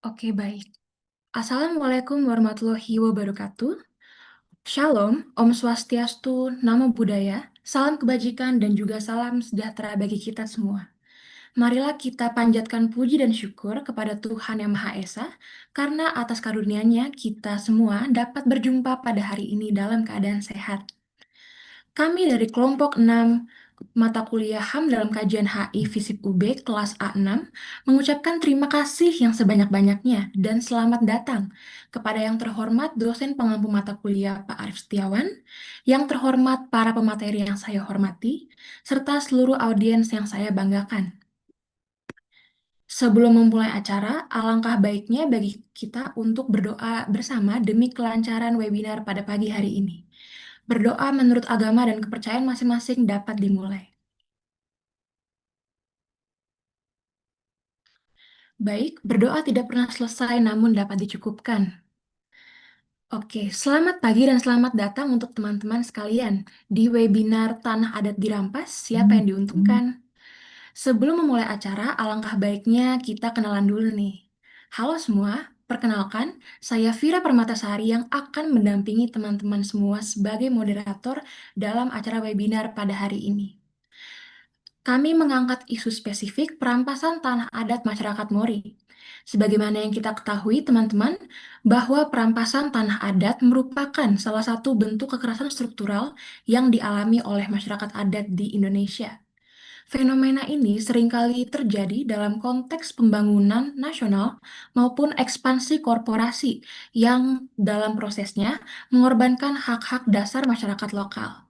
Oke, baik. Assalamualaikum warahmatullahi wabarakatuh. Shalom, Om Swastiastu, Namo Buddhaya, salam kebajikan dan juga salam sejahtera bagi kita semua. Marilah kita panjatkan puji dan syukur kepada Tuhan Yang Maha Esa, karena atas karunia-Nya kita semua dapat berjumpa pada hari ini dalam keadaan sehat. Kami dari kelompok 6 mata kuliah HAM dalam kajian HI FISIP UB kelas A6 mengucapkan terima kasih yang sebanyak-banyaknya dan selamat datang kepada yang terhormat dosen pengampu mata kuliah Pak Arif Setiawan, yang terhormat para pemateri yang saya hormati, serta seluruh audiens yang saya banggakan. Sebelum memulai acara, alangkah baiknya bagi kita untuk berdoa bersama demi kelancaran webinar pada pagi hari ini. Berdoa menurut agama dan kepercayaan masing-masing dapat dimulai. Baik, berdoa tidak pernah selesai namun dapat dicukupkan. Oke, selamat pagi dan selamat datang untuk teman-teman sekalian di webinar Tanah Adat Dirampas, siapa yang diuntungkan? Sebelum memulai acara, alangkah baiknya kita kenalan dulu nih. Halo semua, perkenalkan, saya Vira Permatasari yang akan mendampingi teman-teman semua sebagai moderator dalam acara webinar pada hari ini. Kami mengangkat isu spesifik perampasan tanah adat masyarakat Mori. Sebagaimana yang kita ketahui, teman-teman, bahwa perampasan tanah adat merupakan salah satu bentuk kekerasan struktural yang dialami oleh masyarakat adat di Indonesia. Fenomena ini seringkali terjadi dalam konteks pembangunan nasional maupun ekspansi korporasi yang dalam prosesnya mengorbankan hak-hak dasar masyarakat lokal.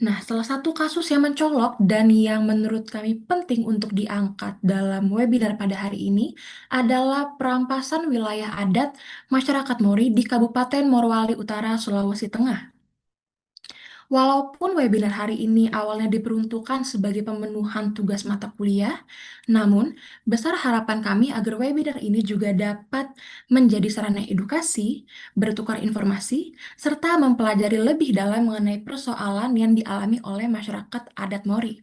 Nah, salah satu kasus yang mencolok dan yang menurut kami penting untuk diangkat dalam webinar pada hari ini adalah perampasan wilayah adat masyarakat Mori di Kabupaten Morowali Utara, Sulawesi Tengah. Walaupun webinar hari ini awalnya diperuntukkan sebagai pemenuhan tugas mata kuliah, namun besar harapan kami agar webinar ini juga dapat menjadi sarana edukasi, bertukar informasi, serta mempelajari lebih dalam mengenai persoalan yang dialami oleh masyarakat adat Mori.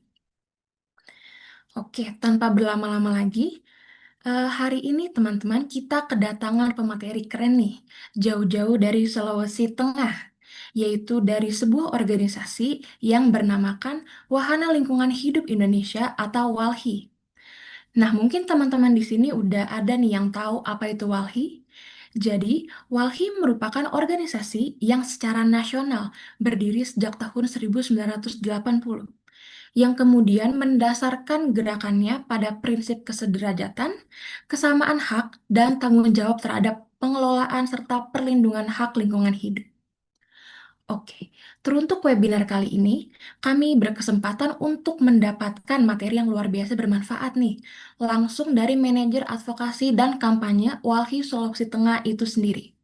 Oke, tanpa berlama-lama lagi, hari ini teman-teman kita kedatangan pemateri keren nih, jauh-jauh dari Sulawesi Tengah, yaitu dari sebuah organisasi yang bernamakan Wahana Lingkungan Hidup Indonesia atau WALHI. Nah, mungkin teman-teman di sini udah ada nih yang tahu apa itu WALHI. Jadi, WALHI merupakan organisasi yang secara nasional berdiri sejak tahun 1980, yang kemudian mendasarkan gerakannya pada prinsip kesederajatan, kesamaan hak, dan tanggung jawab terhadap pengelolaan serta perlindungan hak lingkungan hidup. Oke, teruntuk webinar kali ini, kami berkesempatan untuk mendapatkan materi yang luar biasa bermanfaat nih, langsung dari manajer advokasi dan kampanye Walhi Sulawesi Tengah itu sendiri.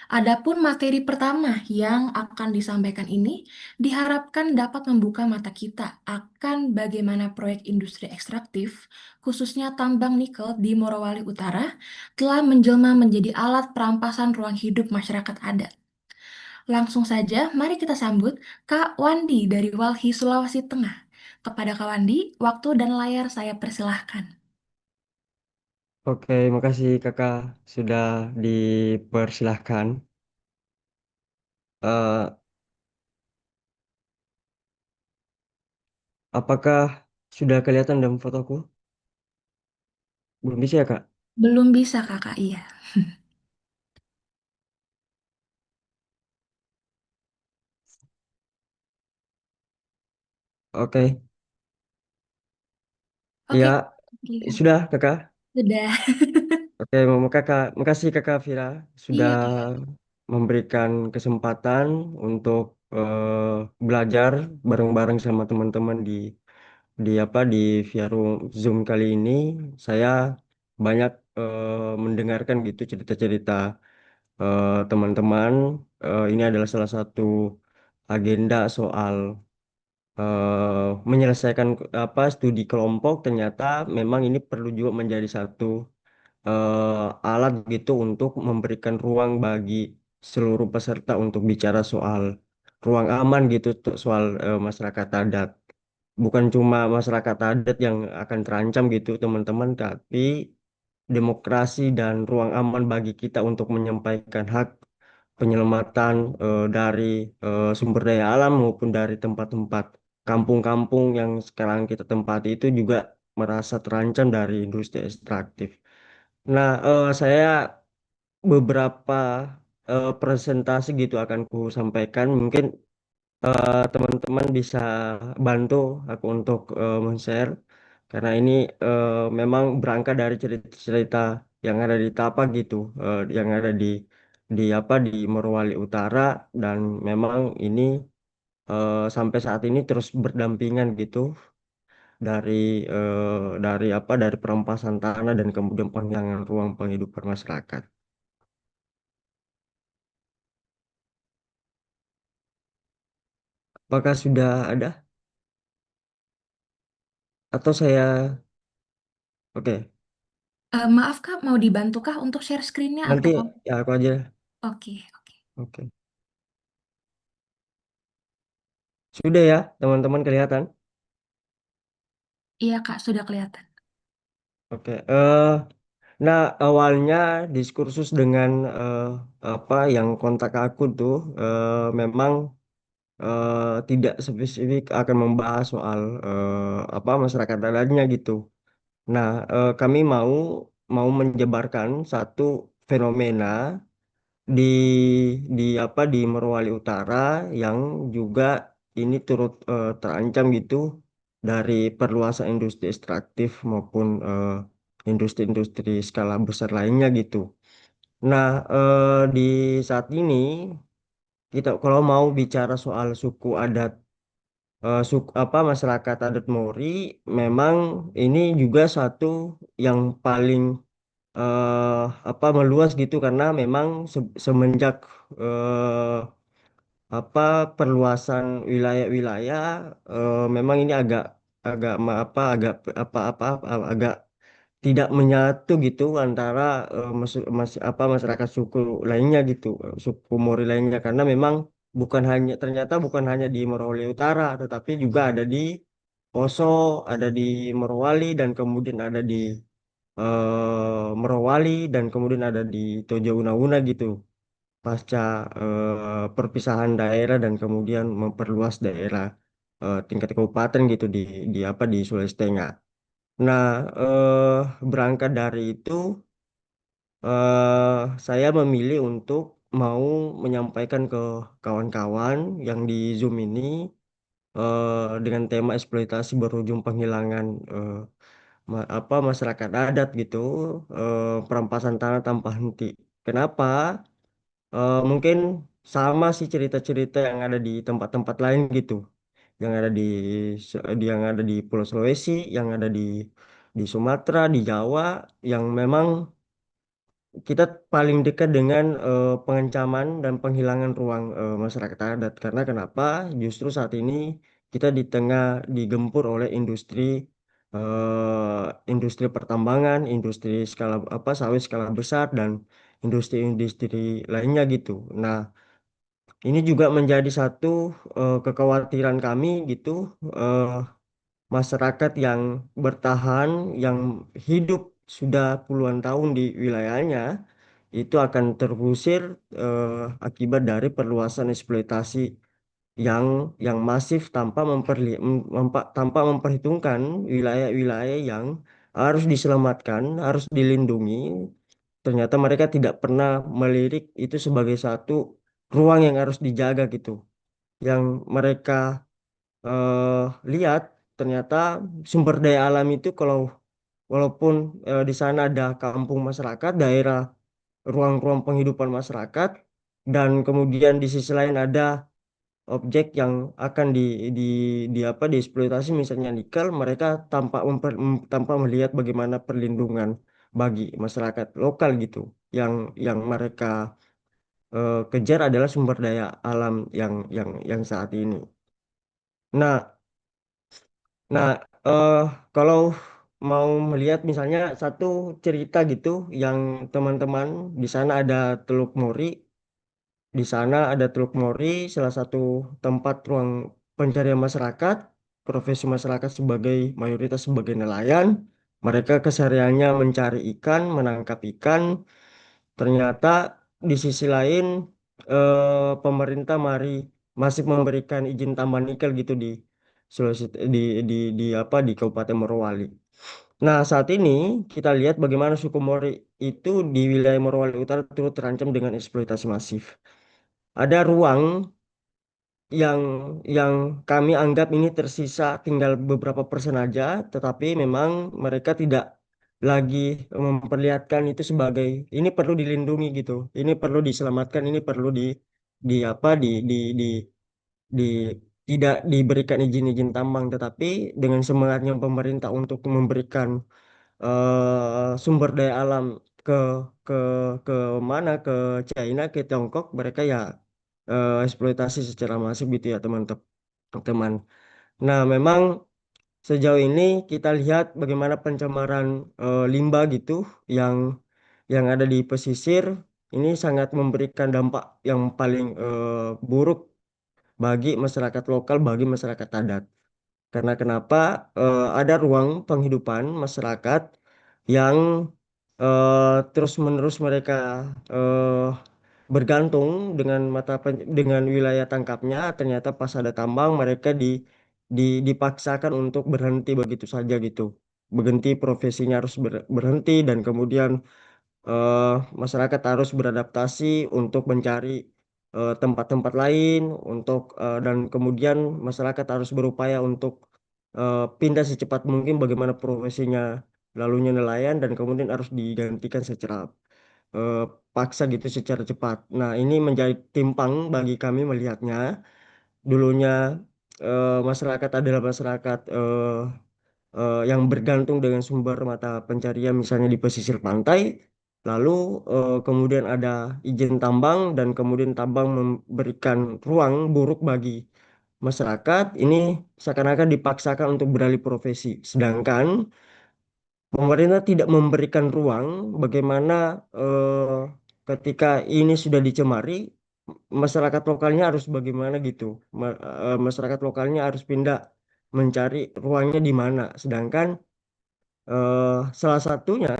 Adapun materi pertama yang akan disampaikan ini diharapkan dapat membuka mata kita akan bagaimana proyek industri ekstraktif, khususnya tambang nikel di Morowali Utara, telah menjelma menjadi alat perampasan ruang hidup masyarakat adat. Langsung saja, mari kita sambut Kak Wandi dari Walhi Sulawesi Tengah. Kepada Kak Wandi, waktu dan layar saya persilahkan. Oke, makasih kakak sudah dipersilahkan. Eh, apakah sudah kelihatan dalam fotoku? Belum bisa ya kak? Belum bisa Kakak, iya. Oke, Oke, ya lihat. sudah kakak. Sudah. Oke, makasih kakak Vira sudah Iya, Kak. memberikan kesempatan untuk belajar bareng-bareng sama teman-teman di apa di via Zoom kali ini. Saya banyak mendengarkan gitu cerita-cerita teman-teman. Ini adalah salah satu agenda soal menyelesaikan studi kelompok. Ternyata memang ini perlu juga menjadi satu alat gitu untuk memberikan ruang bagi seluruh peserta untuk bicara soal ruang aman gitu soal masyarakat adat. Bukan cuma masyarakat adat yang akan terancam gitu teman-teman, tapi demokrasi dan ruang aman bagi kita untuk menyampaikan hak penyelamatan dari sumber daya alam maupun dari tempat-tempat kampung-kampung yang sekarang kita tempati itu juga merasa terancam dari industri ekstraktif. Nah, saya beberapa presentasi gitu akan ku sampaikan. Mungkin teman-teman bisa bantu aku untuk men-share karena ini memang berangkat dari cerita-cerita yang ada di Tapak gitu, yang ada di apa di Morowali Utara dan memang ini sampai saat ini terus berdampingan gitu dari dari apa dari perampasan tanah dan kemudian penghilangan ruang penghidupan masyarakat. Apakah sudah ada atau saya oke Maaf Kak, mau dibantukah untuk share screen-nya nanti atau? ya aku aja. Oke, oke. Oke. Sudah ya, teman-teman kelihatan? Iya Kak, sudah kelihatan. Oke. Nah awalnya diskursus dengan apa yang kontak aku tuh memang tidak spesifik akan membahas soal apa masyarakat adatnya gitu. Nah, kami mau menjabarkan satu fenomena di apa di Morowali Utara yang juga ini turut terancam gitu dari perluasan industri ekstraktif maupun industri-industri skala besar lainnya gitu. Nah, di saat ini kita kalau mau bicara soal suku adat suku apa masyarakat adat Mori memang ini juga satu yang paling eh, apa meluas gitu karena memang semenjak eh, apa perluasan wilayah-wilayah memang ini agak agak apa agak tidak menyatu gitu antara apa masyarakat suku lainnya gitu suku Mori lainnya karena memang ternyata bukan hanya di Morowali Utara tetapi juga ada di Poso, ada di Morowali dan kemudian ada di Morowali dan kemudian ada di Tojo Una-Una gitu pasca perpisahan daerah dan kemudian memperluas daerah tingkat kabupaten gitu di apa di Sulawesi Tengah. Nah, berangkat dari itu saya memilih untuk mau menyampaikan ke kawan-kawan yang di Zoom ini dengan tema eksploitasi berujung penghilangan apa masyarakat adat gitu, perampasan tanah tanpa henti. Kenapa? Mungkin sama sih cerita-cerita yang ada di tempat-tempat lain gitu, yang ada yang ada di Pulau Sulawesi, yang ada di Sumatera, di Jawa, yang memang kita paling dekat dengan pengancaman dan penghilangan ruang masyarakat adat. Karena kenapa? Justru saat ini kita di tengah digempur oleh industri pertambangan, industri skala apa sawit skala besar dan industri-industri lainnya gitu. Nah, ini juga menjadi satu kekhawatiran kami gitu. eh, Masyarakat yang bertahan, yang hidup sudah puluhan tahun di wilayahnya, itu akan terusir akibat dari perluasan eksploitasi yang masif tanpa memperhitungkan wilayah-wilayah yang harus diselamatkan, harus dilindungi. Ternyata mereka tidak pernah melirik itu sebagai satu ruang yang harus dijaga gitu. Yang mereka eh, lihat ternyata sumber daya alam itu kalau walaupun di sana ada kampung masyarakat, daerah ruang-ruang penghidupan masyarakat, dan kemudian di sisi lain ada objek yang akan di apa dieksploitasi misalnya nikel, mereka tanpa melihat bagaimana perlindungan bagi masyarakat lokal gitu. Yang mereka kejar adalah sumber daya alam yang saat ini. Nah, Nah, eh kalau mau melihat misalnya satu cerita gitu yang teman-teman di sana ada Teluk Mori, di sana ada Teluk Mori, salah satu tempat ruang pencarian masyarakat, profesi masyarakat sebagai mayoritas sebagai nelayan. Mereka kesehariannya mencari ikan, menangkap ikan. Ternyata di sisi lain pemerintah masih memberikan izin tambang nikel gitu di Sulawesi di Kabupaten Morowali. Nah, saat ini kita lihat bagaimana suku Mori itu di wilayah Morowali Utara turut terancam dengan eksploitasi masif. Ada ruang yang yang kami anggap ini tersisa tinggal beberapa persen aja, tetapi memang mereka tidak lagi memperlihatkan itu sebagai ini perlu dilindungi gitu, ini perlu diselamatkan, ini perlu di apa di tidak diberikan izin-izin tambang, tetapi dengan semangatnya pemerintah untuk memberikan sumber daya alam ke ke ke mana ke China ke Tiongkok mereka ya eksploitasi secara masif gitu ya teman-teman. Nah memang sejauh ini kita lihat bagaimana pencemaran limbah gitu yang yang ada di pesisir ini sangat memberikan dampak yang paling buruk bagi masyarakat lokal, bagi masyarakat adat. Karena kenapa ada ruang penghidupan masyarakat yang terus-menerus mereka eh, bergantung dengan dengan wilayah tangkapnya. Ternyata pas ada tambang mereka dipaksakan untuk berhenti begitu saja gitu. Berhenti profesinya harus berhenti dan kemudian eh, masyarakat harus beradaptasi untuk mencari tempat-tempat lain dan kemudian masyarakat harus berupaya untuk pindah secepat mungkin bagaimana profesinya lalunya nelayan dan kemudian harus digantikan secara eh, paksa gitu secara cepat. Nah, ini menjadi timpang bagi kami melihatnya. Dulunya masyarakat adalah masyarakat yang bergantung dengan sumber mata pencarian misalnya di pesisir pantai, lalu kemudian ada izin tambang dan kemudian tambang memberikan ruang buruk bagi masyarakat, ini seakan-akan dipaksakan untuk beralih profesi. Sedangkan pemerintah tidak memberikan ruang bagaimana ketika ini sudah dicemari, masyarakat lokalnya harus bagaimana gitu. Masyarakat lokalnya harus pindah mencari ruangnya di mana. Sedangkan eh, satu-satunya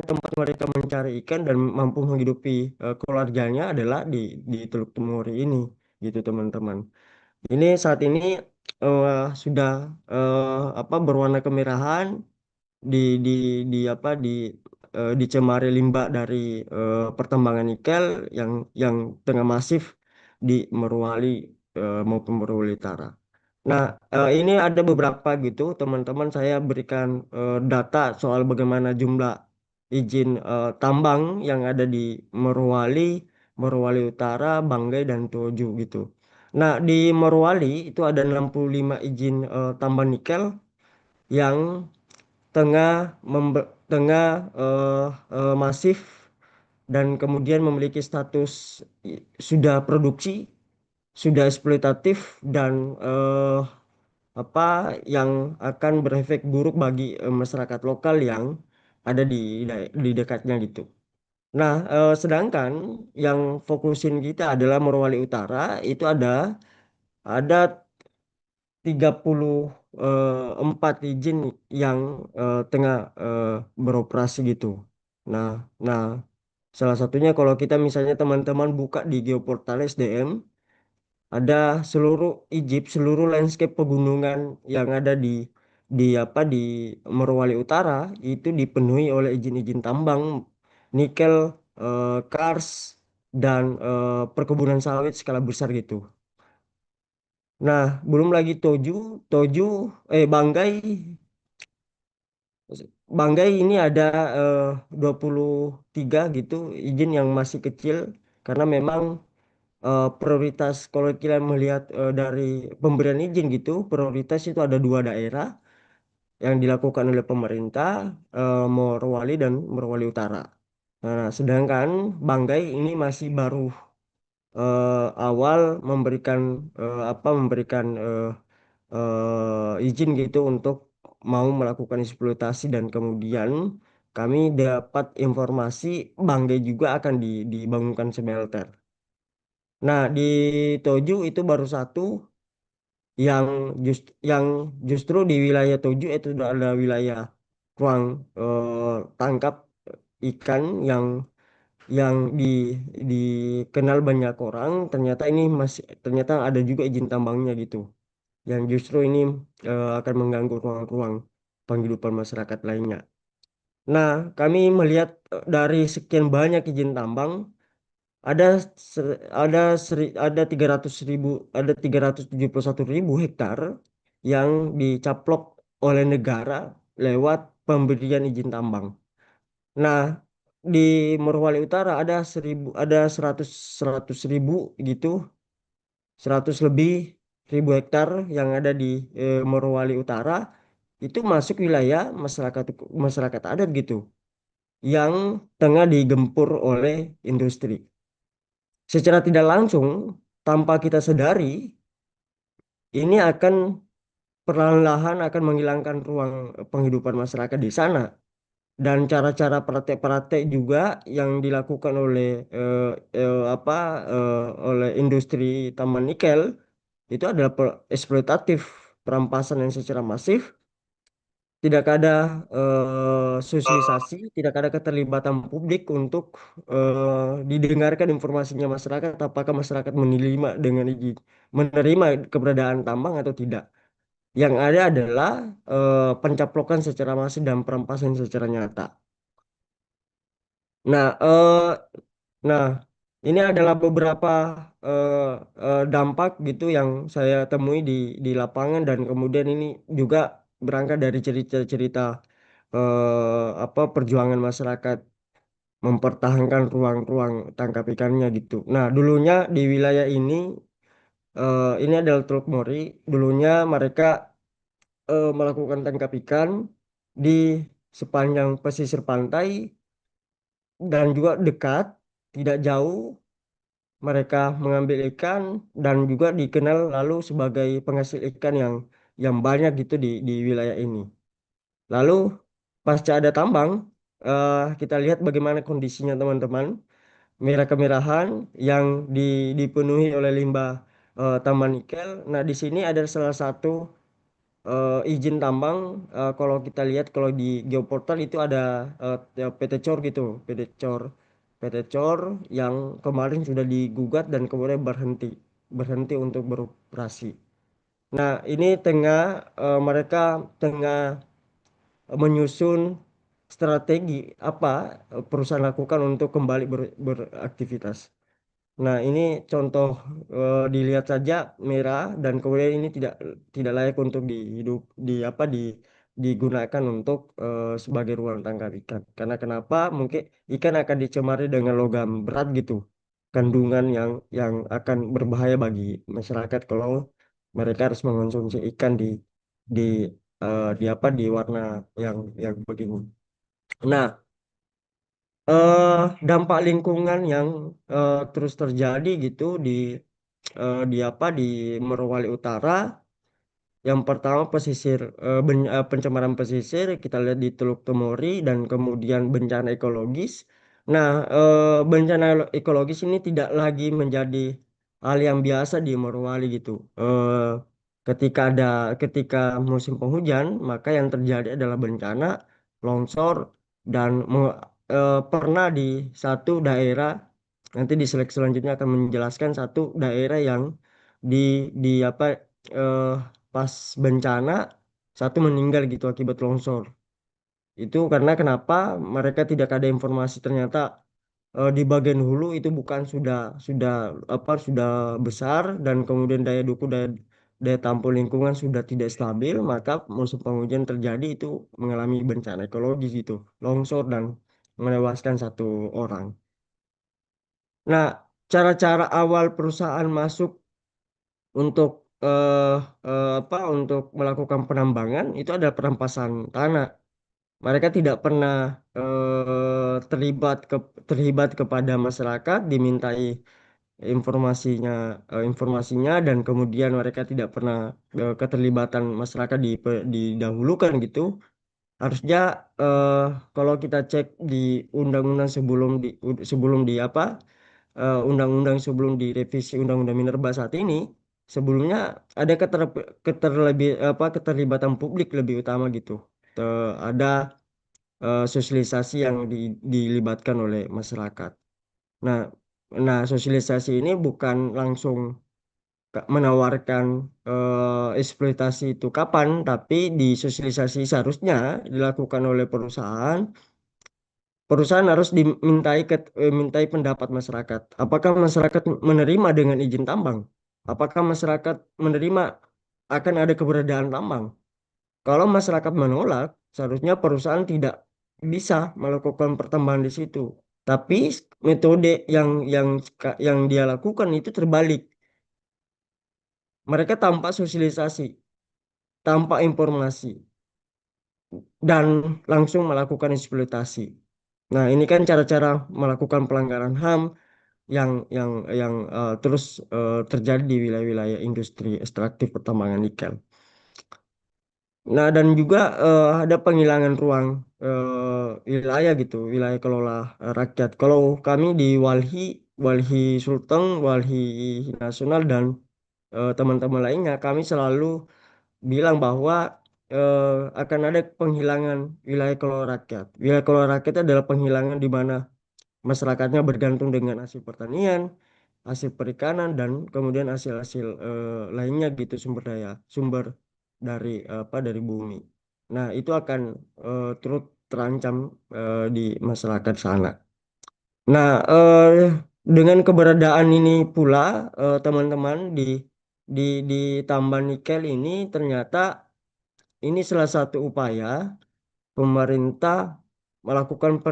tempat mereka mencari ikan dan mampu menghidupi keluarganya adalah di Teluk Temuri ini, gitu teman-teman. Ini saat ini sudah berwarna kemerahan di di apa dicemari limbah dari pertambangan nikel yang tengah masif di Morowali maupun Morowali Utara. Nah, ini ada beberapa gitu, teman-teman. Saya berikan data soal bagaimana jumlah izin tambang yang ada di Morowali, Morowali Utara, Banggai, dan Tojo gitu. Nah, di Morowali itu ada 65 izin tambang nikel yang tengah masif dan kemudian memiliki status sudah produksi, sudah eksploitatif dan apa yang akan berefek buruk bagi masyarakat lokal yang ada di dekatnya gitu. Nah, sedangkan yang fokusin kita adalah Morowali Utara itu ada 34 izin yang tengah beroperasi gitu. Nah, nah salah satunya kalau kita misalnya teman-teman buka di Geoportal SDM ada seluruh landscape pegunungan yang ada di Morowali Utara itu dipenuhi oleh izin-izin tambang nikel, kars dan perkebunan sawit skala besar gitu. Nah, belum lagi Toju, Banggai. Banggai ini ada eh, 23 gitu izin yang masih kecil karena memang prioritas kalau kita melihat dari pemberian izin gitu, prioritas itu ada dua daerah yang dilakukan oleh pemerintah, Morowali dan Morowali Utara. Nah, sedangkan Banggai ini masih baru awal memberikan izin gitu untuk mau melakukan eksploitasi dan kemudian kami dapat informasi Banggai juga akan dibangunkan smelter. Nah, di Toju itu baru satu yang justru di wilayah Toju itu ada wilayah ruang tangkap ikan yang dikenal banyak orang, ternyata ini masih ternyata ada juga izin tambangnya gitu, yang justru ini akan mengganggu ruang-ruang penghidupan masyarakat lainnya. Nah, kami melihat dari sekian banyak izin tambang, ada ada 300.000, ada 371.000 hektar yang dicaplok oleh negara lewat pemberian izin tambang. Nah, di Morowali Utara ada 100 ribu gitu, 100 lebih ribu hektar yang ada di Morowali Utara itu masuk wilayah masyarakat masyarakat adat gitu, yang tengah digempur oleh industri. Secara tidak langsung, tanpa kita sadari, ini akan perlahan-lahan akan menghilangkan ruang penghidupan masyarakat di sana. Dan cara-cara praktek-praktek juga yang dilakukan oleh apa oleh industri tambang nikel itu adalah eksploitatif, perampasan yang secara masif, tidak ada sosialisasi, tidak ada keterlibatan publik untuk didengarkan informasinya masyarakat, apakah masyarakat menerima dengan izin, menerima keberadaan tambang atau tidak. Yang ada adalah pencaplokan secara masif dan perampasan secara nyata. Nah, nah, ini adalah beberapa eh, dampak gitu yang saya temui di lapangan, dan kemudian ini juga berangkat dari cerita-cerita apa perjuangan masyarakat mempertahankan ruang-ruang tangkap ikannya gitu. Nah, dulunya di wilayah ini adalah Teluk Mori. Dulunya mereka melakukan tangkap ikan di sepanjang pesisir pantai dan juga dekat, tidak jauh mereka mengambil ikan, dan juga dikenal lalu sebagai penghasil ikan yang banyak gitu di wilayah ini. Lalu pasca ada tambang, kita lihat bagaimana kondisinya teman-teman, merah kemerahan yang dipenuhi oleh limbah tambang nikel. Nah, di sini ada salah satu izin tambang. Kalau kita lihat kalau di geoportal itu ada ya, PT Cor gitu, PT Cor yang kemarin sudah digugat dan kemudian berhenti untuk beroperasi. Nah, ini mereka tengah menyusun strategi apa perusahaan lakukan untuk kembali beraktivitas. Nah, ini contoh dilihat saja merah, dan kemudian ini tidak tidak layak untuk dihidup di apa digunakan untuk sebagai ruang tangkap ikan. Karena kenapa? Mungkin ikan akan dicemari dengan logam berat gitu. Kandungan yang akan berbahaya bagi masyarakat kalau mereka harus mengonsumsi ikan di di warna yang begini. Nah, eh dampak lingkungan yang terus terjadi gitu di Morowali Utara. Yang pertama pencemaran pesisir kita lihat di Teluk Tomori, dan kemudian bencana ekologis. Nah, bencana ekologis ini tidak lagi menjadi hal yang biasa di Morowali gitu. Ketika musim penghujan, maka yang terjadi adalah bencana longsor, dan pernah di satu daerah, nanti di slide selanjutnya akan menjelaskan satu daerah yang di di apa eh, pas bencana satu meninggal gitu akibat longsor. Itu karena kenapa? Mereka tidak ada informasi, ternyata di bagian hulu itu bukan sudah besar, dan kemudian daya dukung daya tampung lingkungan sudah tidak stabil, maka musim penghujan terjadi itu mengalami bencana ekologis itu, longsor dan menewaskan satu orang. Nah, cara-cara awal perusahaan masuk untuk untuk melakukan penambangan itu adalah perampasan tanah. Mereka tidak pernah terlibat kepada masyarakat, dimintai informasinya, dan kemudian mereka tidak pernah keterlibatan masyarakat didahulukan gitu. Harusnya eh, kalau kita cek di undang-undang sebelum di apa undang-undang sebelum direvisi undang-undang minerba saat ini, sebelumnya ada keterlibatan publik lebih utama gitu. Ada sosialisasi yang dilibatkan oleh masyarakat. Nah, nah sosialisasi ini bukan langsung menawarkan eksploitasi itu kapan, tapi di sosialisasi seharusnya dilakukan oleh perusahaan. Perusahaan harus mintai pendapat masyarakat. Apakah masyarakat menerima dengan izin tambang? Apakah masyarakat menerima akan ada keberadaan tambang? Kalau masyarakat menolak, seharusnya perusahaan tidak bisa melakukan pertambangan di situ. Tapi metode yang dia lakukan itu terbalik. Mereka tanpa sosialisasi, tanpa informasi, dan langsung melakukan eksploitasi. Nah, ini kan cara-cara melakukan pelanggaran HAM yang terus terjadi di wilayah-wilayah industri ekstraktif pertambangan nikel. Nah, dan juga ada penghilangan ruang wilayah gitu, wilayah kelola rakyat. Kalau kami di Walhi Sulteng, Walhi Nasional dan teman-teman lainnya, kami selalu bilang bahwa eh, akan ada penghilangan wilayah kelola rakyat. Wilayah kelola rakyat adalah penghilangan di mana masyarakatnya bergantung dengan hasil pertanian, hasil perikanan, dan kemudian hasil-hasil lainnya gitu sumber dari dari bumi. Nah, itu akan turut terancam di masyarakat sana. Nah, dengan keberadaan ini pula teman-teman di di tambang nikel ini ternyata ini salah satu upaya pemerintah melakukan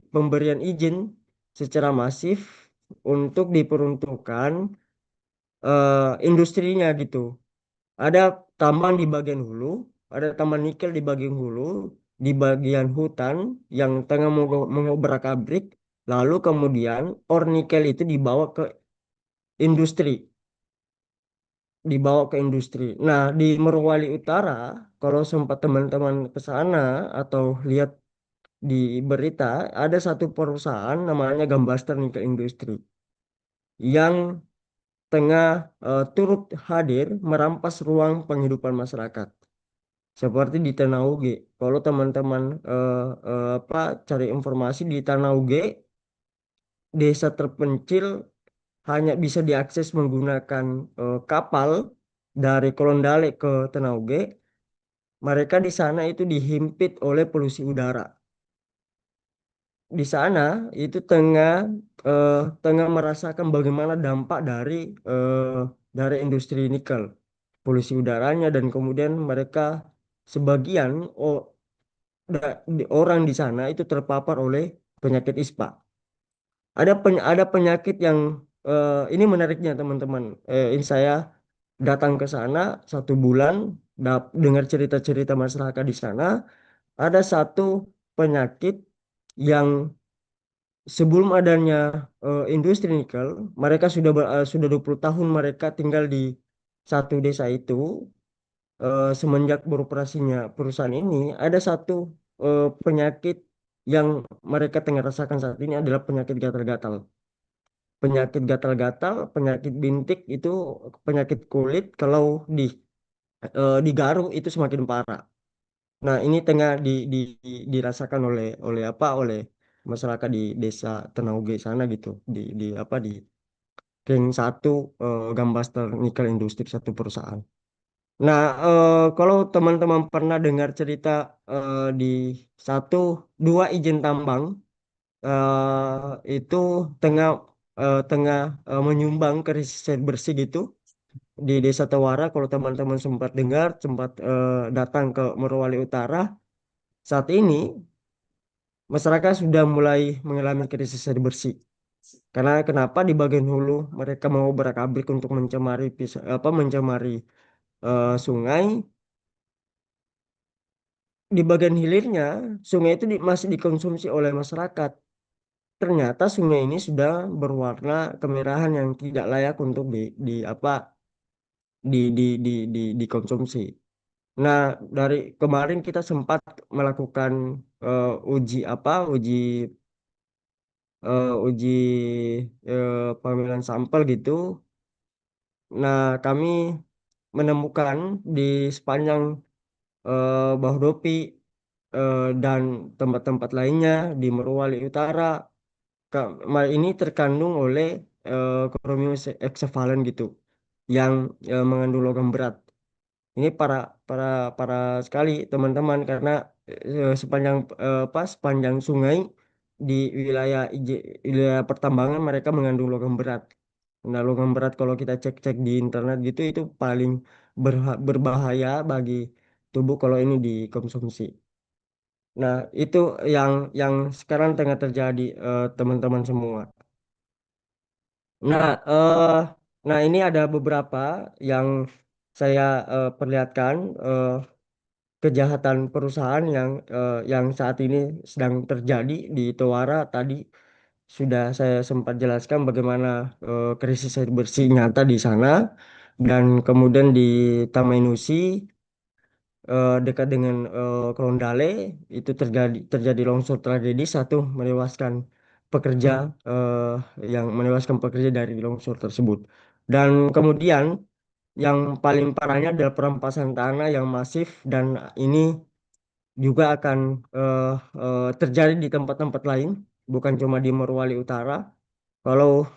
pemberian izin secara masif untuk diperuntukkan industrinya gitu. Ada tambang di bagian hulu, ada tambang nikel di bagian hulu, di bagian hutan yang tengah mengobrak-abrik, lalu kemudian ore nikel itu industri, dibawa ke industri. Nah, di Morowali Utara, kalau sempat teman-teman ke sana atau lihat di berita ada satu perusahaan namanya Gambastar Nickel Industri yang tengah turut hadir merampas ruang penghidupan masyarakat seperti di Tanauge. Kalau teman-teman apa cari informasi di Tanauge, desa terpencil hanya bisa diakses menggunakan kapal dari Kolondale ke Tanauge. Mereka di sana itu dihimpit oleh polusi udara. Di sana itu eh, tengah merasakan bagaimana dampak eh, dari industri nikel, polusi udaranya dan kemudian mereka sebagian orang di sana itu terpapar oleh penyakit ISPA. Ada penyakit yang ini menariknya teman-teman. Ini saya datang ke sana 1 bulan, dengar cerita-cerita masyarakat di sana. Ada satu penyakit yang sebelum adanya industri nikel, mereka sudah 20 tahun mereka tinggal di satu desa itu. Semenjak beroperasinya perusahaan ini, ada satu penyakit yang mereka tengah rasakan saat ini adalah penyakit gatal-gatal. Penyakit gatal-gatal, penyakit bintik itu penyakit kulit kalau digaruk itu semakin parah. Nah, ini tengah dirasakan oleh masyarakat di desa Tenauge sana gitu. Di Geng 1 Gambastar Nikel Industri satu perusahaan. Nah, kalau teman-teman pernah dengar cerita di satu dua izin tambang itu tengah tengah menyumbang krisis air bersih gitu di Desa Tawara. Kalau teman-teman sempat dengar, sempat datang ke Morowali Utara, saat ini masyarakat sudah mulai mengalami krisis air bersih. Karena kenapa di bagian hulu mereka mau berakabrik untuk mencemari sungai, di bagian hilirnya sungai itu masih dikonsumsi oleh masyarakat. Ternyata sungai ini sudah berwarna kemerahan yang tidak layak untuk dikonsumsi. Nah, dari kemarin kita sempat melakukan uji uji pemilihan sampel gitu. Nah, kami menemukan di sepanjang Bahodopi dan tempat-tempat lainnya di Morowali Utara. Ini terkandung oleh chromium hexavalent gitu yang mengandung logam berat. Ini para para sekali teman-teman karena sepanjang sungai di wilayah pertambangan mereka mengandung logam berat. Nah, logam berat kalau kita cek-cek di internet gitu itu paling berbahaya bagi tubuh kalau ini dikonsumsi. Nah, itu yang sekarang tengah terjadi teman-teman semua. Nah, ini ada beberapa yang saya perlihatkan kejahatan perusahaan yang saat ini sedang terjadi di Tawara. Tadi sudah saya sempat jelaskan bagaimana krisis air bersih nyata di sana, dan kemudian di Tamannusi dekat dengan Klondale itu terjadi longsor tragedi, satu menewaskan pekerja eh, yang menewaskan pekerja dari longsor tersebut. Dan kemudian yang paling parahnya adalah perampasan tanah yang masif, dan ini juga akan eh, terjadi di tempat-tempat lain, bukan cuma di Morowali Utara. Kalau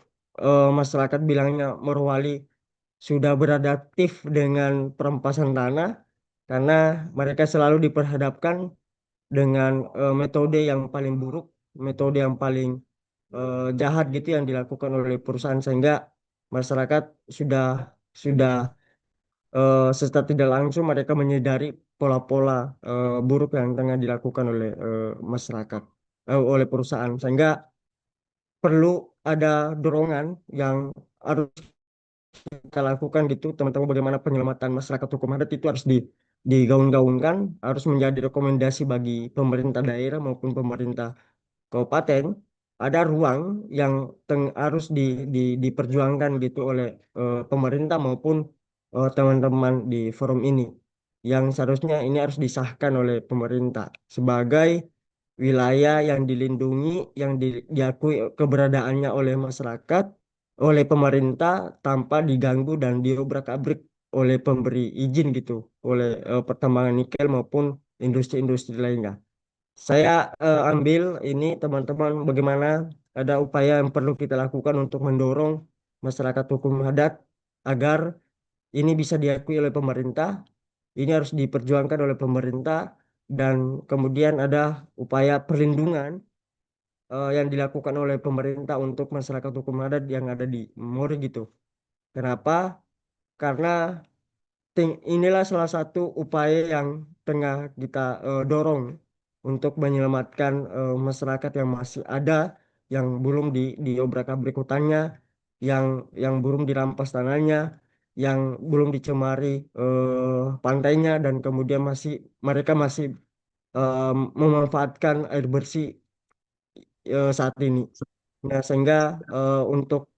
masyarakat bilangnya Morowali sudah beradaptif dengan perampasan tanah, karena mereka selalu diperhadapkan dengan metode yang paling buruk, metode yang paling jahat gitu yang dilakukan oleh perusahaan, sehingga masyarakat sudah sudah secara tidak langsung mereka menyadari pola-pola buruk yang tengah dilakukan oleh masyarakat, oleh perusahaan, sehingga perlu ada dorongan yang harus kita lakukan gitu teman-teman, bagaimana penyelamatan masyarakat hukum adat itu harus digaung-gaungkan, harus menjadi rekomendasi bagi pemerintah daerah maupun pemerintah kabupaten. Ada ruang yang harus diperjuangkan gitu oleh pemerintah maupun teman-teman di forum ini, yang seharusnya ini harus disahkan oleh pemerintah sebagai wilayah yang dilindungi, yang diakui keberadaannya oleh masyarakat, oleh pemerintah tanpa diganggu dan diobrak-abrik oleh pemberi izin gitu, oleh pertambangan nikel maupun industri-industri lainnya. Saya ambil ini teman-teman, bagaimana ada upaya yang perlu kita lakukan untuk mendorong masyarakat hukum adat agar ini bisa diakui oleh pemerintah, ini harus diperjuangkan oleh pemerintah, dan kemudian ada upaya perlindungan yang dilakukan oleh pemerintah untuk masyarakat hukum adat yang ada di Mori gitu. Kenapa? Karena inilah salah satu upaya yang tengah kita dorong untuk menyelamatkan masyarakat yang masih ada, yang belum diobrak-abrik hutannya, yang belum dirampas tanahnya, yang belum dicemari pantainya, dan kemudian mereka masih eh, memanfaatkan air bersih saat ini. Nah, sehingga untuk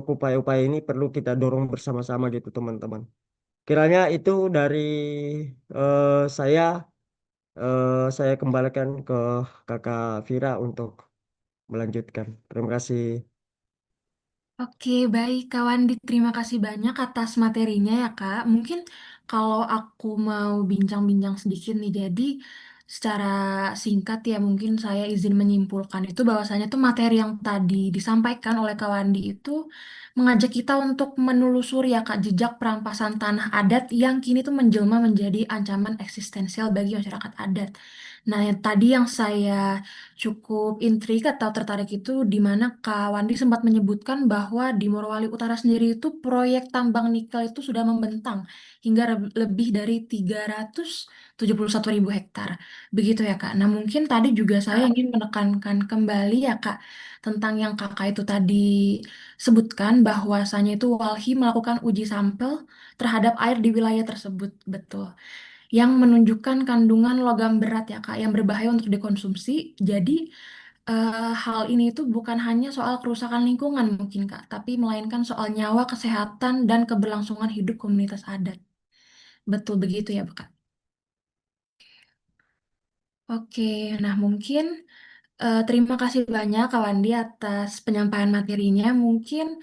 upaya-upaya ini perlu kita dorong bersama-sama gitu teman-teman. Kiranya itu dari saya. Saya kembalikan ke Kakak Vira untuk melanjutkan. Terima kasih. Oke, baik Kak Wandi. Terima kasih banyak atas materinya ya Kak. Mungkin kalau aku mau bincang-bincang sedikit nih, jadi secara singkat ya mungkin saya izin menyimpulkan itu bahwasanya tuh materi yang tadi disampaikan oleh Kak Wandi itu mengajak kita untuk menelusuri ya Kak jejak perampasan tanah adat yang kini tuh menjelma menjadi ancaman eksistensial bagi masyarakat adat. Nah, yang tadi yang saya cukup intrik atau tertarik itu di mana Kak Wandi sempat menyebutkan bahwa di Morowali Utara sendiri itu proyek tambang nikel itu sudah membentang hingga lebih dari 371.000 hektar. Begitu ya Kak. Nah mungkin tadi juga saya ingin menekankan kembali ya Kak tentang yang Kakak itu tadi sebutkan bahwasanya itu Walhi melakukan uji sampel terhadap air di wilayah tersebut. Betul yang menunjukkan kandungan logam berat ya Kak, yang berbahaya untuk dikonsumsi. Jadi hal ini itu bukan hanya soal kerusakan lingkungan mungkin Kak, tapi melainkan soal nyawa, kesehatan, dan keberlangsungan hidup komunitas adat. Betul begitu ya Kak. Oke, nah mungkin terima kasih banyak Kak Wandi atas penyampaian materinya. Mungkin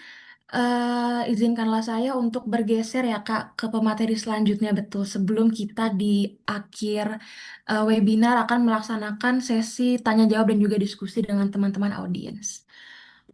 Izinkanlah saya untuk bergeser ya Kak ke pemateri selanjutnya betul sebelum kita di akhir webinar akan melaksanakan sesi tanya jawab dan juga diskusi dengan teman-teman audiens.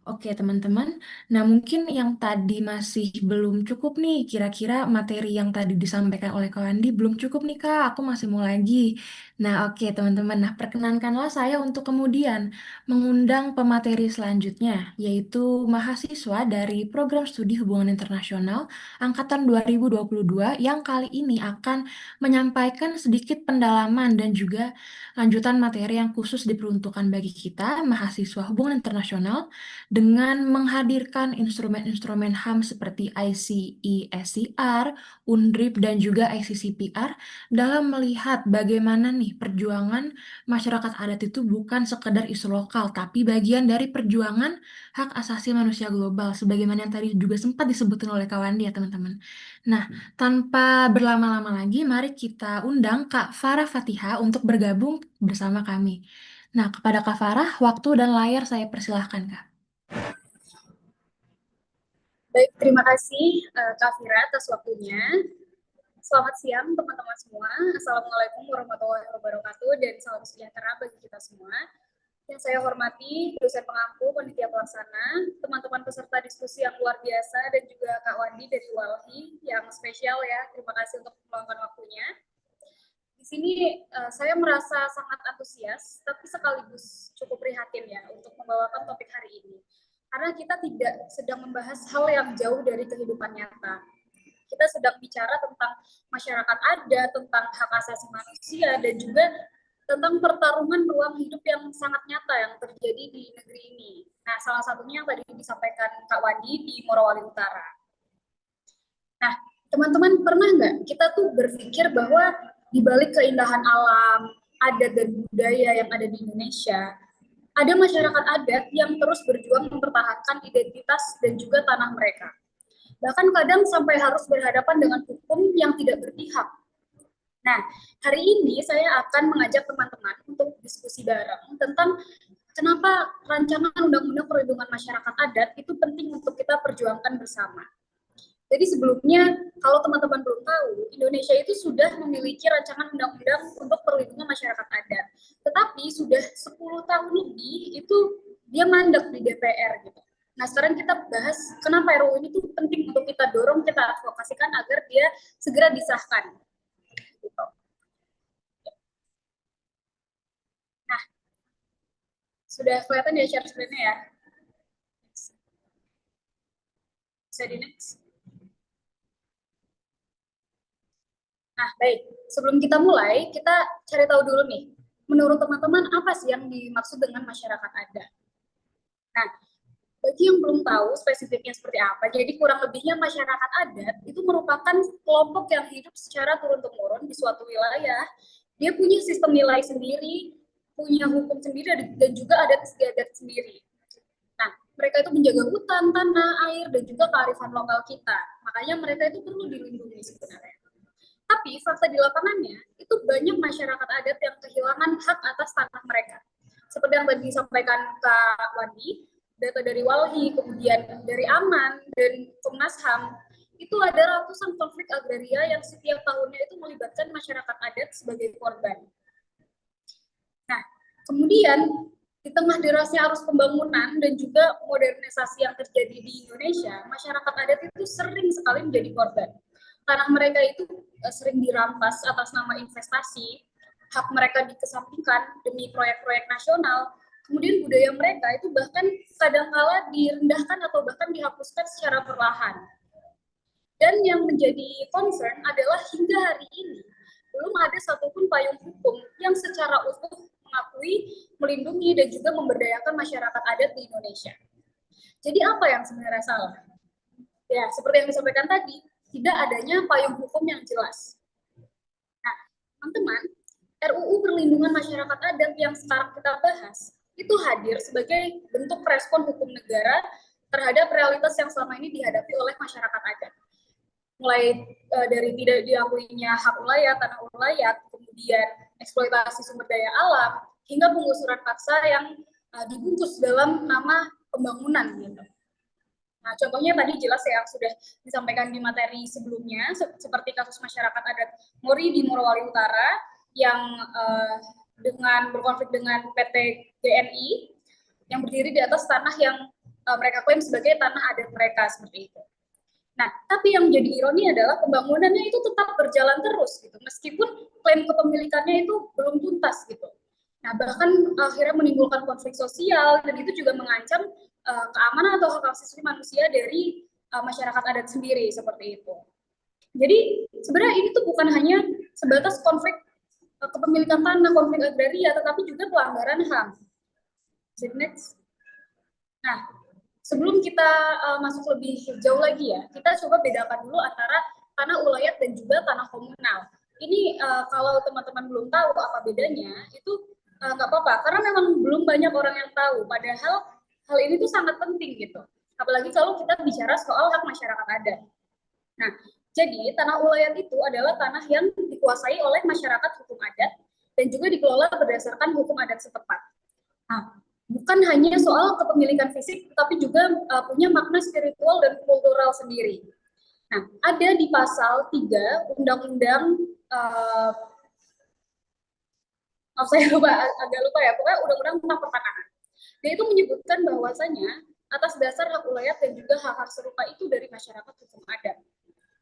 Oke, teman-teman. Nah, mungkin yang tadi masih belum cukup nih. Kira-kira materi yang tadi disampaikan oleh Kak Wandi belum cukup nih, Kak. Aku masih mau lagi. Nah, oke, teman-teman. Nah, perkenankanlah saya untuk kemudian mengundang pemateri selanjutnya, yaitu mahasiswa dari Program Studi Hubungan Internasional Angkatan 2022 yang kali ini akan menyampaikan sedikit pendalaman dan juga lanjutan materi yang khusus diperuntukkan bagi kita, mahasiswa hubungan internasional dengan menghadirkan instrumen-instrumen HAM seperti ICE-SCR, UNDRIP, dan juga ICCPR dalam melihat bagaimana nih perjuangan masyarakat adat itu bukan sekedar isu lokal, tapi bagian dari perjuangan hak asasi manusia global, sebagaimana yang tadi juga sempat disebutkan oleh kawan dia, teman-teman. Nah, tanpa berlama-lama lagi, mari kita undang Kak Farah Fatihah untuk bergabung bersama kami. Nah, kepada Kak Farah, waktu dan layar saya persilahkan, Kak. Baik, terima kasih Kak Fira atas waktunya. Selamat siang teman-teman semua. Assalamualaikum warahmatullahi wabarakatuh dan salam sejahtera bagi kita semua. Yang saya hormati dosen pengampu, panitia pelaksana, teman-teman peserta diskusi yang luar biasa, dan juga Kak Wandi dari Walhi yang spesial ya. Terima kasih untuk meluangkan waktunya. Di sini saya merasa sangat antusias, tapi sekaligus cukup prihatin ya untuk membawakan topik hari ini. Karena kita tidak sedang membahas hal yang jauh dari kehidupan nyata. Kita sedang bicara tentang masyarakat adat, tentang hak asasi manusia, dan juga tentang pertarungan ruang hidup yang sangat nyata yang terjadi di negeri ini. Nah, salah satunya yang tadi disampaikan Kak Wandi di Morowali Utara. Nah, teman-teman pernah nggak kita tuh berpikir bahwa di balik keindahan alam, adat dan budaya yang ada di Indonesia, ada masyarakat adat yang terus berjuang mempertahankan identitas dan juga tanah mereka. Bahkan kadang sampai harus berhadapan dengan hukum yang tidak berpihak. Nah, hari ini saya akan mengajak teman-teman untuk diskusi bareng tentang kenapa rancangan Undang-Undang Perlindungan Masyarakat Adat itu penting untuk kita perjuangkan bersama. Jadi sebelumnya, kalau teman-teman belum tahu, Indonesia itu sudah memiliki rancangan undang-undang untuk perlindungan masyarakat adat. Tetapi sudah 10 tahun lebih itu dia mandek di DPR gitu. Nah, sekarang kita bahas kenapa RUU ini tuh penting untuk kita dorong, kita advokasikan agar dia segera disahkan. Gitu. Nah, sudah kelihatan ya share screen-nya ya? Bisa di next. Nah, baik. Sebelum kita mulai, kita cari tahu dulu nih, menurut teman-teman apa sih yang dimaksud dengan masyarakat adat? Nah, bagi yang belum tahu spesifiknya seperti apa, jadi kurang lebihnya masyarakat adat itu merupakan kelompok yang hidup secara turun-temurun di suatu wilayah. Dia punya sistem nilai sendiri, punya hukum sendiri, dan juga adat istiadat sendiri. Nah, mereka itu menjaga hutan, tanah, air, dan juga kearifan lokal kita. Makanya mereka itu perlu dilindungi sebenarnya. Tapi fakta di lapangannya, itu banyak masyarakat adat yang kehilangan hak atas tanah mereka. Seperti yang tadi disampaikan Kak Wandi, data dari Walhi, kemudian dari Aman, dan Komnas HAM, itu ada ratusan konflik agraria yang setiap tahunnya itu melibatkan masyarakat adat sebagai korban. Nah, kemudian di tengah derasnya arus pembangunan dan juga modernisasi yang terjadi di Indonesia, masyarakat adat itu sering sekali menjadi korban. Tanah mereka itu sering dirampas atas nama investasi, hak mereka dikesampingkan demi proyek-proyek nasional, kemudian budaya mereka itu bahkan kadangkala direndahkan atau bahkan dihapuskan secara perlahan. Dan yang menjadi concern adalah hingga hari ini belum ada satupun payung hukum yang secara utuh mengakui, melindungi, dan juga memberdayakan masyarakat adat di Indonesia. Jadi apa yang sebenarnya salah? Ya, seperti yang disampaikan tadi, tidak adanya payung hukum yang jelas. Nah, teman-teman, RUU Perlindungan Masyarakat Adat yang sekarang kita bahas, itu hadir sebagai bentuk respon hukum negara terhadap realitas yang selama ini dihadapi oleh masyarakat adat. Mulai dari tidak diakuinya hak ulayat, tanah ulayat, kemudian eksploitasi sumber daya alam, hingga penggusuran paksa yang dibungkus dalam nama pembangunan gitu. Nah, contohnya tadi jelas ya sudah disampaikan di materi sebelumnya, seperti kasus masyarakat adat Mori di Morowali Utara yang dengan berkonflik dengan PT GNI yang berdiri di atas tanah yang mereka klaim sebagai tanah adat mereka seperti itu. Nah, tapi yang menjadi ironi adalah pembangunannya itu tetap berjalan terus gitu, meskipun klaim kepemilikannya itu belum tuntas gitu. Nah, bahkan akhirnya menimbulkan konflik sosial dan itu juga mengancam keamanan atau hak asasi manusia dari masyarakat adat sendiri seperti itu. Jadi sebenarnya ini tuh bukan hanya sebatas konflik kepemilikan tanah, konflik agraria, tetapi juga pelanggaran HAM. Next. Nah, sebelum kita masuk lebih jauh lagi ya, kita coba bedakan dulu antara tanah ulayat dan juga tanah komunal. Ini kalau teman-teman belum tahu apa bedanya, itu nggak apa-apa, karena memang belum banyak orang yang tahu. Padahal hal ini tuh sangat penting gitu. Apalagi kalau kita bicara soal hak masyarakat adat. Nah, jadi tanah ulayat itu adalah tanah yang dikuasai oleh masyarakat hukum adat dan juga dikelola berdasarkan hukum adat setempat. Nah, bukan hanya soal kepemilikan fisik, tapi juga punya makna spiritual dan kultural sendiri. Nah, ada di pasal 3 Undang-Undang, saya agak lupa ya, pokoknya Undang-Undang tentang pertanahan. Dia itu menyebutkan bahwasanya atas dasar hak ulayat dan juga hak-hak serupa itu dari masyarakat hukum adat.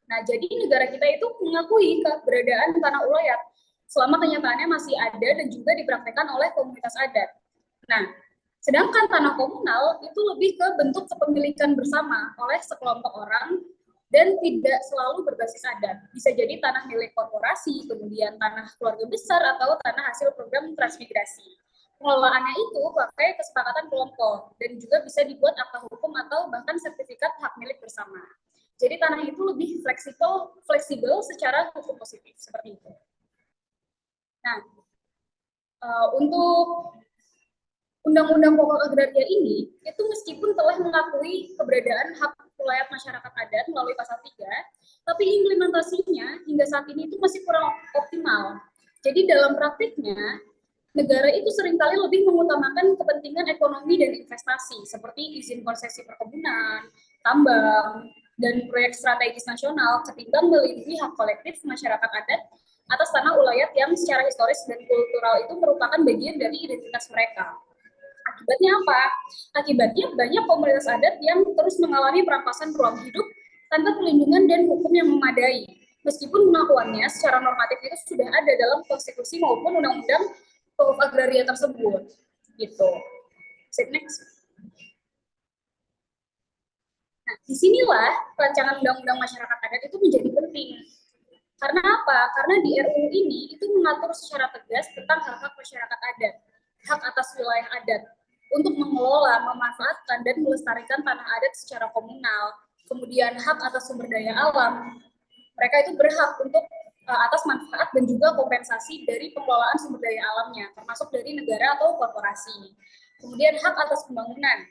Nah, jadi negara kita itu mengakui keberadaan tanah ulayat selama kenyataannya masih ada dan juga dipraktekkan oleh komunitas adat. Nah, sedangkan tanah komunal itu lebih ke bentuk kepemilikan bersama oleh sekelompok orang dan tidak selalu berbasis adat. Bisa jadi tanah milik korporasi, kemudian tanah keluarga besar, atau tanah hasil program transmigrasi. Pengelolaannya itu pakai kesepakatan kelompok dan juga bisa dibuat akta hukum atau bahkan sertifikat hak milik bersama. Jadi tanah itu lebih fleksibel secara hukum positif, seperti itu. Nah, untuk Undang-Undang Pokok Agraria ini, itu meskipun telah mengakui keberadaan hak ulayat masyarakat adat melalui pasal 3, tapi implementasinya hingga saat ini itu masih kurang optimal. Jadi dalam praktiknya, negara itu seringkali lebih mengutamakan kepentingan ekonomi dan investasi, seperti izin konsesi perkebunan, tambang, dan proyek strategis nasional, ketimbang melindungi hak kolektif masyarakat adat atas tanah ulayat yang secara historis dan kultural itu merupakan bagian dari identitas mereka. Akibatnya apa? Akibatnya banyak komunitas adat yang terus mengalami perampasan ruang hidup tanpa perlindungan dan hukum yang memadai. Meskipun pengakuannya secara normatif itu sudah ada dalam konstitusi maupun undang-undang pokok agraria tersebut. Gitu. Next. Nah, disinilah rancangan undang-undang masyarakat adat itu menjadi penting. Karena apa? Karena di RUU ini itu mengatur secara tegas tentang hak-hak masyarakat adat, hak atas wilayah adat, untuk mengelola, memanfaatkan, dan melestarikan tanah adat secara komunal. Kemudian hak atas sumber daya alam, mereka itu berhak untuk atas manfaat dan juga kompensasi dari pengelolaan sumber daya alamnya, termasuk dari negara atau korporasi. Kemudian hak atas pembangunan.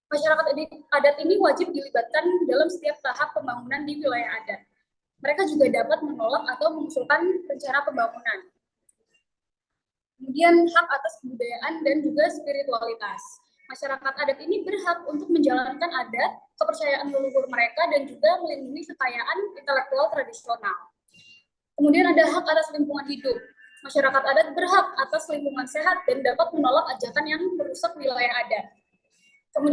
Masyarakat adat ini wajib dilibatkan dalam setiap tahap pembangunan di wilayah adat. Mereka juga dapat menolak atau mengusulkan rencana pembangunan. Kemudian hak atas kebudayaan dan juga spiritualitas. Masyarakat adat ini berhak untuk menjalankan adat, kepercayaan leluhur mereka, dan juga melindungi kekayaan intelektual tradisional. Kemudian ada hak atas lingkungan hidup. Masyarakat adat berhak atas lingkungan sehat dan dapat menolak ajakan yang merusak wilayah adat. Kemudian